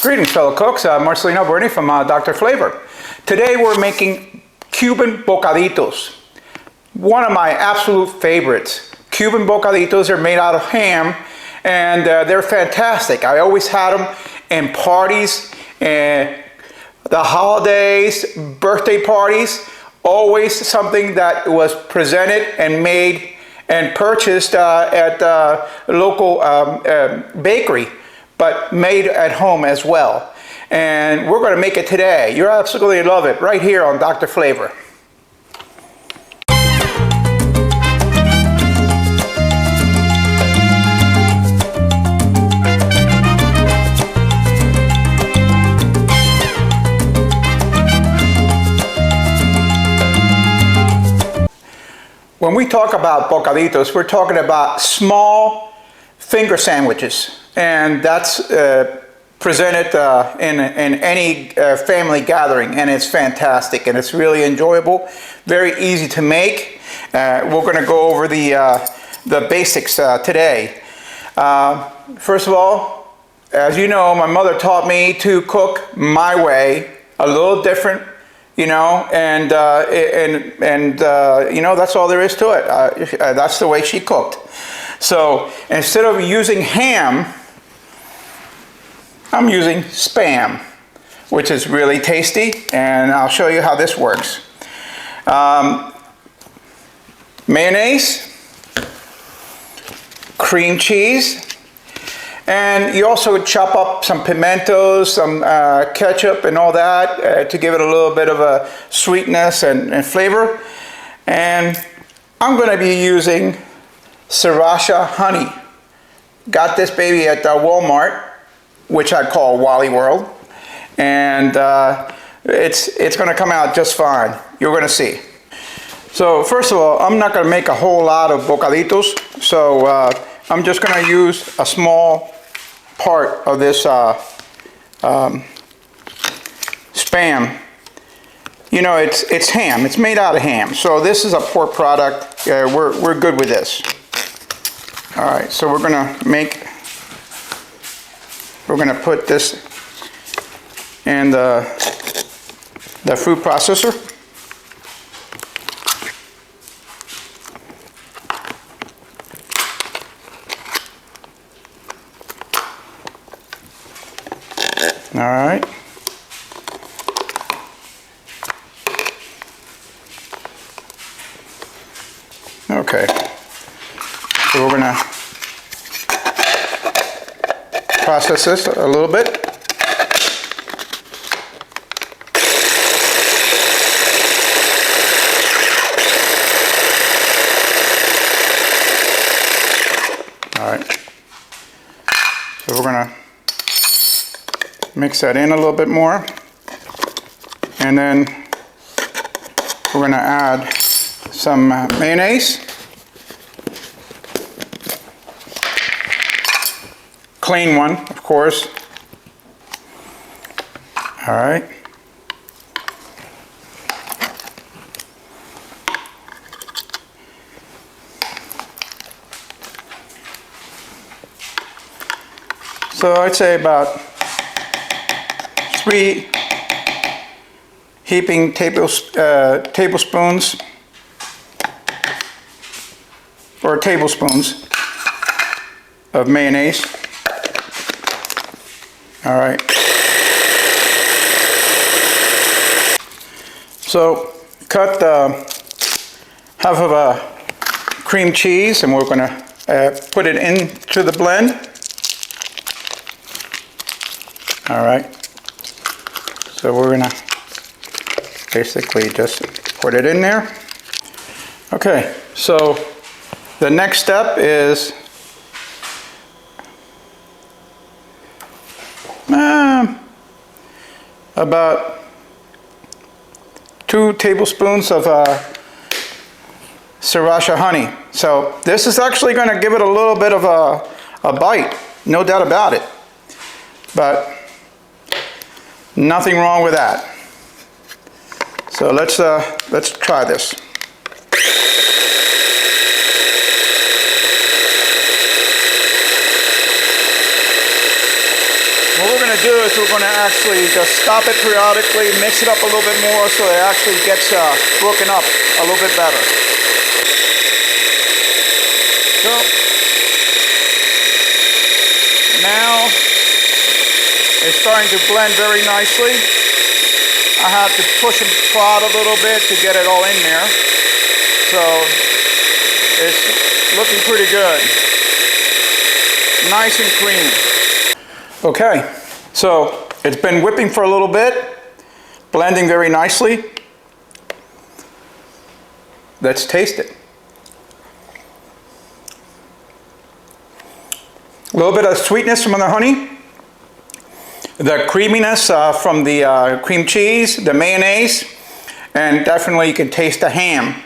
Greetings, fellow cooks. Marcelino Bernie from Dr. Flavor. Today we're making Cuban Bocaditos. One of my absolute favorites. Cuban Bocaditos are made out of ham, and they're fantastic. I always had them in parties, the holidays, birthday parties. Always something that was presented and made and purchased at a local bakery, but made at home as well. And we're going to make it today. You'll absolutely love it right here on Dr. Flavor. When we talk about bocaditos, we're talking about small finger sandwiches, and that's presented in any family gathering, and it's fantastic and it's really enjoyable, very easy to make. We're going to go over the basics today. First of all, as you know, my mother taught me to cook my way, a little different. You know, and you know, that's all there is to it. That's the way she cooked. So instead of using ham, I'm using Spam, which is really tasty, and I'll show you how this works. Mayonnaise, cream cheese, and you also chop up some pimentos, some ketchup and all that to give it a little bit of a sweetness and flavor. And I'm going to be using Sriracha Honey. Got this baby at Walmart, which I call Wally World. And it's going to come out just fine. You're going to see. So first of all, I'm not going to make a whole lot of bocaditos. So I'm just going to use a small part of this Spam. You know, it's ham. It's made out of ham. So this is a pork product. We're good with this. All right. So we're gonna put this in the food processor. All right. Okay. So we're going to process this a little bit. All right. So we're going to mix that in a little bit more, and then we're going to add some mayonnaise, clean one, of course. All right. So I'd say about 3 heaping tablespoons or tablespoons of mayonnaise. All right. So cut half of a cream cheese, and we're going to put it into the blend. All right. So we're going to basically just put it in there. Okay, so the next step is about 2 tablespoons of Sriracha Honey. So this is actually going to give it a little bit of a bite, no doubt about it. But nothing wrong with that. So let's try this. to do is we're going to actually just stop it periodically, mix it up a little bit more so it actually gets broken up a little bit better. So now it's starting to blend very nicely. I have to push and prod a little bit to get it all in there. So it's looking pretty good. Nice and creamy. Okay, so it's been whipping for a little bit, blending very nicely. Let's taste it. A little bit of sweetness from the honey, the creaminess from the cream cheese, the mayonnaise, and definitely you can taste the ham.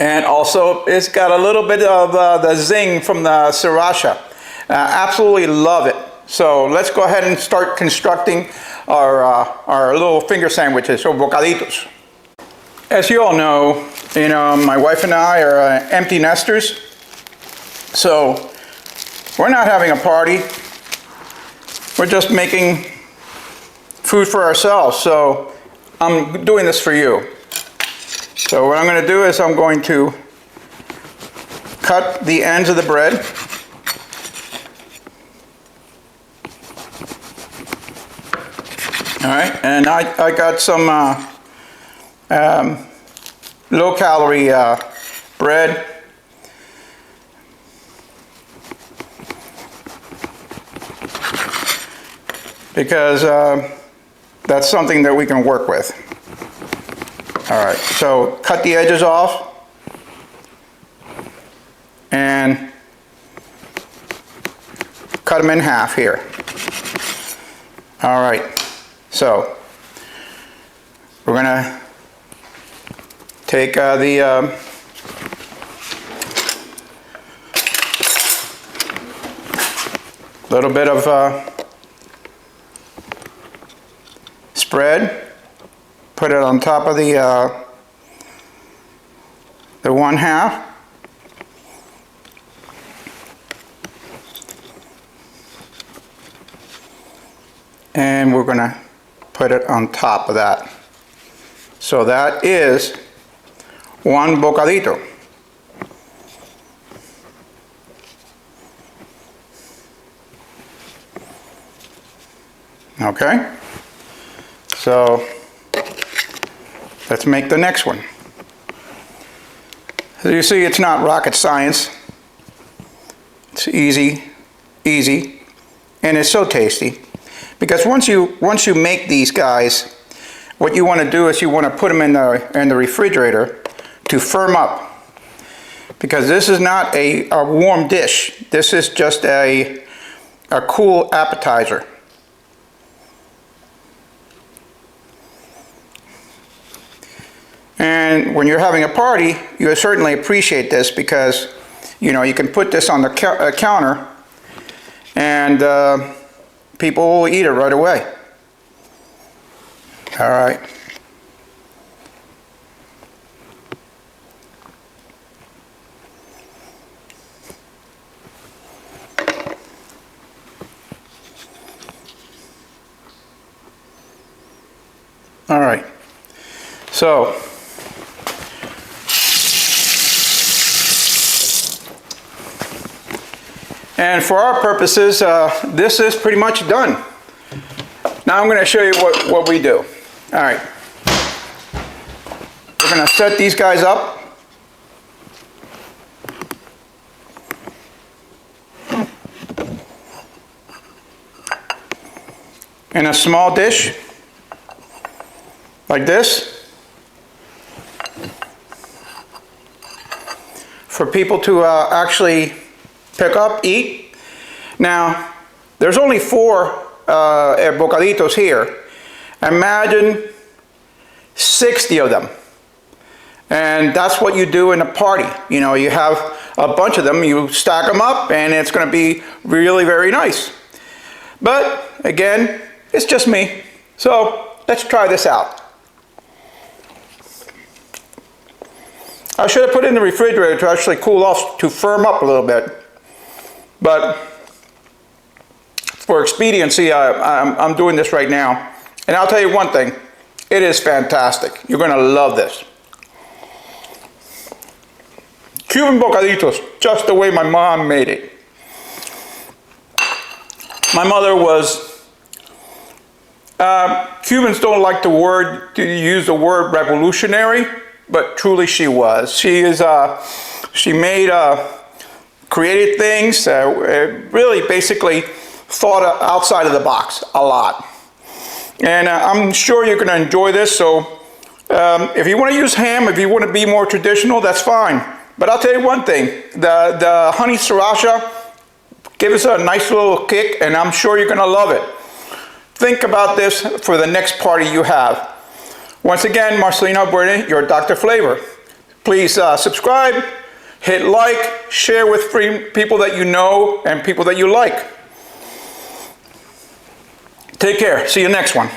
And also it's got a little bit of the zing from the sriracha. Absolutely love it. So let's go ahead and start constructing our little finger sandwiches, or bocaditos. As you all know, my wife and I are empty nesters. So we're not having a party. We're just making food for ourselves. So I'm doing this for you. So what I'm going to do is I'm going to cut the ends of the bread. All right, and I got some low-calorie bread. Because that's something that we can work with. All right, so cut the edges off and cut them in half here. All right, so we're gonna take the little bit of spread, put it on top of the 1/2. And we're going to put it on top of that. So that is one bocadito. Okay? So let's make the next one. As you see, it's not rocket science. It's easy, and it's so tasty. Because once you make these guys, what you want to do is you want to put them in the refrigerator to firm up. Because this is not a warm dish. This is just a cool appetizer. And when you're having a party, you certainly appreciate this because, you can put this on the counter and people will eat it right away. All right. All right. So, and for our purposes, this is pretty much done. Now I'm going to show you what we do. All right. We're going to set these guys up. In a small dish, like this, for people to actually pick up, eat. Now, there's only 4 bocaditos here. Imagine 60 of them. And that's what you do in a party. You have a bunch of them, you stack them up, and it's going to be really very nice. But, again, it's just me. So, let's try this out. I should have put it in the refrigerator to actually cool off, to firm up a little bit. But for expediency, I'm doing this right now. And I'll tell you one thing, it is fantastic. You're gonna love this. Cuban Bocaditos, just the way my mom made it. My mother was, Cubans don't like to use the word revolutionary, but truly she was. She made, created things, really basically thought outside of the box a lot. And I'm sure you're gonna enjoy this, so if you wanna use ham, if you wanna be more traditional, that's fine. But I'll tell you one thing, the honey sriracha gives us a nice little kick, and I'm sure you're gonna love it. Think about this for the next party you have. Once again, Marcelino Alberti, your Dr. Flavor. Please subscribe, hit like, share with people that you know and people that you like. Take care. See you next one.